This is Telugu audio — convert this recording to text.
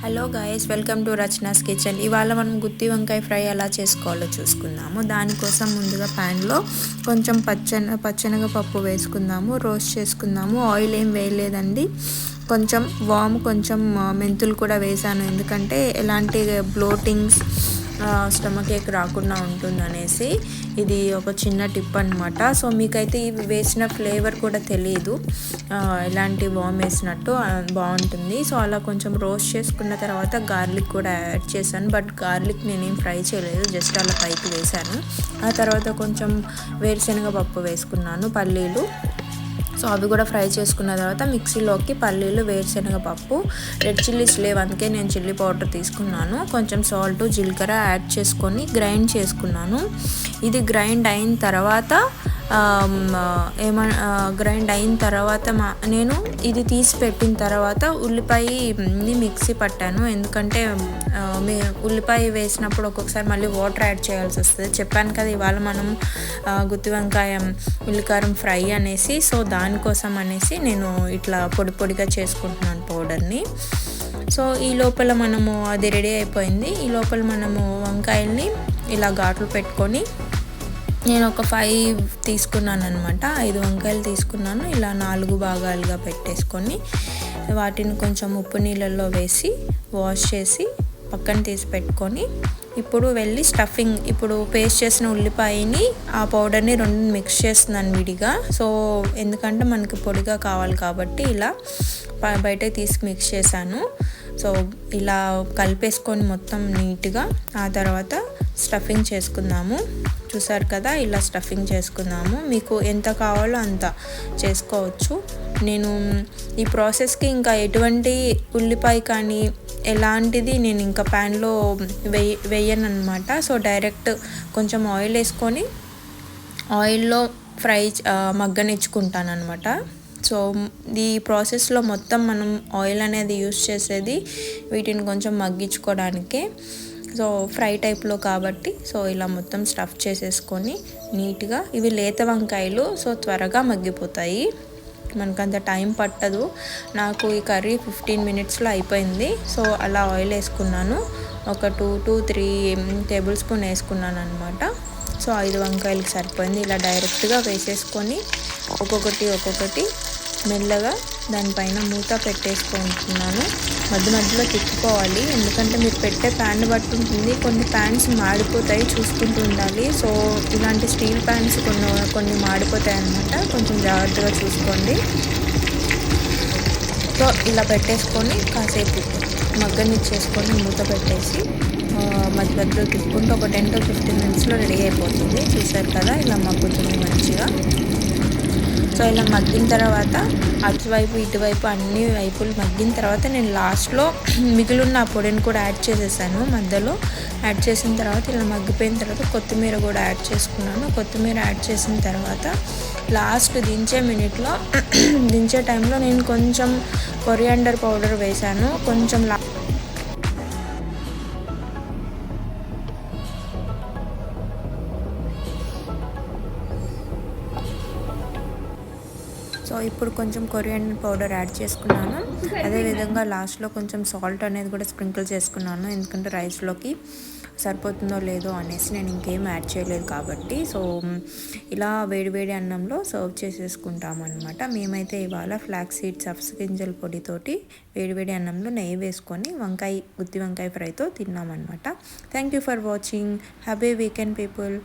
Hello guys, welcome to Rachana's kitchen. ఇవాళ మనం గుత్తి వంకాయ ఫ్రై ఎలా చేసుకోవాలో చూసుకుందాము. దానికోసం ముందుగా ప్యాన్లో కొంచెం పచ్చెనగపప్పు వేసుకుందాము, రోస్ట్ చేసుకుందాము. ఆయిల్ ఏం వేయలేదండి, కొంచెం వాము, కొంచెం మెంతులు కూడా వేసాను, ఎందుకంటే ఎలాంటి బ్లోటింగ్స్ స్టమక్ ఏక్ రాకుండా ఉంటుందనేసి. ఇది ఒక చిన్న టిప్ అనమాట. సో మీకైతే ఇవి వేసిన ఫ్లేవర్ కూడా తెలియదు, ఎలాంటి వామ్ వేసినట్టు బాగుంటుంది. సో అలా కొంచెం రోస్ట్ చేసుకున్న తర్వాత గార్లిక్ కూడా యాడ్ చేశాను, బట్ గార్లిక్ నేనేం ఫ్రై చేయలేదు, జస్ట్ అలా పైకి వేసాను. ఆ తర్వాత కొంచెం వేరుశనగ పప్పు వేసుకున్నాను, పల్లీలు. సో అవి కూడా ఫ్రై చేసుకున్న తర్వాత మిక్సీలోకి పల్లీలు, వేరుశనగ పప్పు, రెడ్ చిల్లీస్ లేవు, అందుకే నేను చిల్లీ పౌడర్ తీసుకున్నాను, కొంచెం సాల్ట్, జీలకర్ర యాడ్ చేసుకొని గ్రైండ్ చేసుకున్నాను. ఇది గ్రైండ్ అయిన తర్వాత గ్రైండ్ అయిన తర్వాత నేను ఇది తీసి పెట్టిన తర్వాత ఉల్లిపాయని మిక్సీ పట్టాను, ఎందుకంటే ఉల్లిపాయ వేసినప్పుడు ఒక్కొక్కసారి మళ్ళీ వాటర్ యాడ్ చేయాల్సి వస్తుంది. చెప్పాను కదా ఇవాళ మనం గుత్తి వంకాయ ఉల్లికారం ఫ్రై అనేసి. సో దానికోసం అనేసి నేను ఇట్లా పొడి పొడిగా చేసుకుంటున్నాను పౌడర్ని. సో ఈ లోపల మనము అది రెడీ అయిపోయింది. ఈ లోపల మనము వంకాయల్ని ఇలా ఘాట్లు పెట్టుకొని, నేను ఒక 5 తీసుకున్నాను అనమాట. 5 వంకాయలు తీసుకున్నాను. ఇలా 4 భాగాలుగా పెట్టేసుకొని వాటిని కొంచెం ఉప్పు నీళ్ళల్లో వేసి వాష్ చేసి పక్కన తీసి పెట్టుకొని, ఇప్పుడు వెళ్ళి స్టఫింగ్, ఇప్పుడు పేస్ట్ చేసిన ఉల్లిపాయని ఆ పౌడర్ని రెండు మిక్స్ చేస్తున్నాను విడిగా. సో ఎందుకంటే మనకి పొడిగా కావాలి కాబట్టి ఇలా బయటకు తీసి మిక్స్ చేశాను. సో ఇలా కలిపేసుకొని మొత్తం నీట్గా ఆ తర్వాత స్టఫింగ్ చేసుకుందాము. చూసారు కదా, ఇలా స్టఫింగ్ చేసుకుందాము. మీకు ఎంత కావాలో అంత చేసుకోవచ్చు. నేను ఈ ప్రాసెస్కి ఇంకా ఎటువంటి ఉల్లిపాయ కానీ ఎలాంటిది నేను ఇంకా ప్యాన్లో వేయను అనమాట. సో డైరెక్ట్ కొంచెం ఆయిల్ వేసుకొని ఆయిల్లో మగ్గనిచ్చుకుంటాను అనమాట. సో ఈ ప్రాసెస్లో మొత్తం మనం ఆయిల్ అనేది యూస్ చేసేది వీటిని కొంచెం మగ్గించుకోవడానికే. సో ఫ్రై టైప్లో కాబట్టి సో ఇలా మొత్తం స్టఫ్ చేసేసుకొని నీట్గా, ఇవి లేత వంకాయలు, సో త్వరగా మగ్గిపోతాయి, మనకంత టైం పట్టదు. నాకు ఈ కర్రీ 15 మినిట్స్లో అయిపోయింది. సో అలా ఆయిల్ వేసుకున్నాను, ఒక 2 to 3 టేబుల్ స్పూన్ వేసుకున్నాను అనమాట. సో 5 వంకాయలకి సరిపోయింది. ఇలా డైరెక్ట్గా వేసేసుకొని ఒక్కొక్కటి మెల్లగా దానిపైన మూత పెట్టేసుకుంటున్నాను. మధ్యలో తిప్పుకోవాలి, ఎందుకంటే మీరు పెట్టే ప్యాన్ బట్టి ఉంటుంది. కొన్ని ప్యాన్స్ మాడిపోతాయి, చూసుకుంటూ ఉండాలి. సో ఇలాంటి స్టీల్ ప్యాన్స్ కొన్ని మాడిపోతాయి అన్నమాట, కొంచెం జాగ్రత్తగా చూసుకోండి. సో ఇలా పెట్టేసుకొని కాసేపు మగ్గనిచ్చేసుకొని మూత పెట్టేసి మధ్యలో తిప్పుకుంటూ ఒక 10 to 15 మినిట్స్లో రెడీ అయిపోతుంది. చూసారు కదా, ఇలా మగ్గుతుంది మంచిగా. సో ఇలా మగ్గిన తర్వాత అటువైపు ఇటువైపు అన్ని వైపులు మగ్గిన తర్వాత నేను లాస్ట్లో మిగిలిన పొడిని కూడా యాడ్ చేసేసాను. మధ్యలో యాడ్ చేసిన తర్వాత ఇలా మగ్గిపోయిన తర్వాత కొత్తిమీర కూడా యాడ్ చేసుకున్నాను. కొత్తిమీర యాడ్ చేసిన తర్వాత లాస్ట్ దించే టైంలో నేను కొంచెం కొరియాండర్ పౌడర్ వేసాను, కొంచెం సో ఇప్పుడు కొంచెం కొరియాండర్ పౌడర్ యాడ్ చేసుకున్నాను. అదేవిధంగా లాస్ట్లో కొంచెం సాల్ట్ అనేది కూడా స్ప్రింకిల్ చేసుకున్నాను, ఎందుకంటే రైస్లోకి సరిపోతుందో లేదో అనేసి, నేను ఇంకేం యాడ్ చేయలేదు కాబట్టి. సో ఇలా వేడివేడి అన్నంలో సర్వ్ చేసేసుకుంటాము అనమాట. మేమైతే ఇవాళ ఫ్లాక్స్ సీడ్స్ అఫ్స్ గింజల పొడితోటి వేడివేడి అన్నంలో నెయ్యి వేసుకొని గుత్తి వంకాయ ఫ్రైతో తిన్నామన్నమాట. Thank you for watching. Happy weekend people.